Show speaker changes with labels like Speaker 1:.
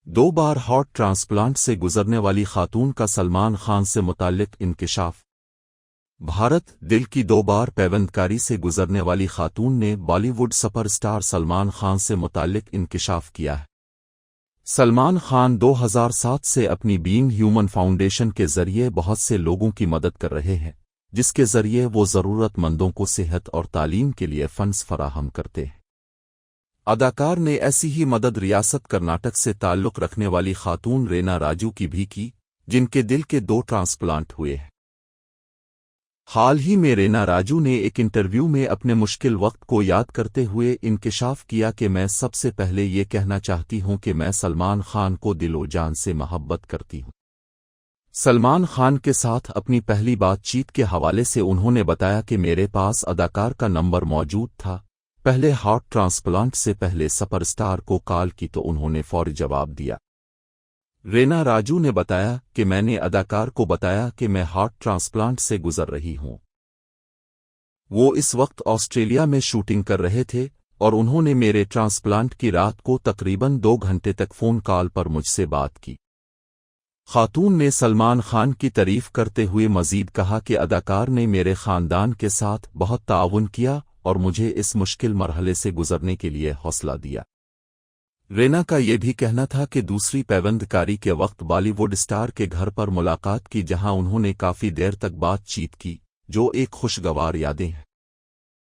Speaker 1: دو بار heart transplant سے گزرنے والی خاتون کا سلمان خان سے متعلق انکشاف۔ بھارت دل کی دو بار پیوندکاری سے گزرنے والی خاتون نے Bollywood super star Salman Khan سے متعلق انکشاف کیا ہے۔ سلمان خان 2007 سے اپنی بینگ ہیومن فاؤنڈیشن کے ذریعے بہت سے لوگوں کی مدد کر رہے ہیں، جس کے ذریعے وہ ضرورت مندوں کو صحت اور تعلیم کے لیے فنڈز فراہم کرتے ہیں۔ اداکار نے ایسی ہی مدد ریاست کرناٹک سے تعلق رکھنے والی خاتون رینا راجو کی بھی کی، جن کے دل کے 2 ٹرانسپلانٹ ہوئے ہیں۔ حال ہی میں رینا راجو نے ایک انٹرویو میں اپنے مشکل وقت کو یاد کرتے ہوئے انکشاف کیا کہ میں سب سے پہلے یہ کہنا چاہتی ہوں کہ میں سلمان خان کو دل و جان سے محبت کرتی ہوں۔ سلمان خان کے ساتھ اپنی پہلی بات چیت کے حوالے سے انہوں نے بتایا کہ میرے پاس اداکار کا نمبر موجود تھا، پہلے ہارٹ ٹرانسپلانٹ سے پہلے سپر اسٹار کو کال کی تو انہوں نے فوری جواب دیا۔ رینا راجو نے بتایا کہ میں نے اداکار کو بتایا کہ میں ہارٹ ٹرانسپلانٹ سے گزر رہی ہوں۔ وہ اس وقت آسٹریلیا میں شوٹنگ کر رہے تھے اور انہوں نے میرے ٹرانسپلانٹ کی رات کو تقریباً 2 گھنٹے تک فون کال پر مجھ سے بات کی۔ خاتون نے سلمان خان کی تعریف کرتے ہوئے مزید کہا کہ اداکار نے میرے خاندان کے ساتھ بہت تعاون کیا اور مجھے اس مشکل مرحلے سے گزرنے کے لیے حوصلہ دیا۔ رینا کا یہ بھی کہنا تھا کہ دوسری پیوندکاری کے وقت بالی ووڈ اسٹار کے گھر پر ملاقات کی، جہاں انہوں نے کافی دیر تک بات چیت کی، جو ایک خوشگوار یادیں ہیں۔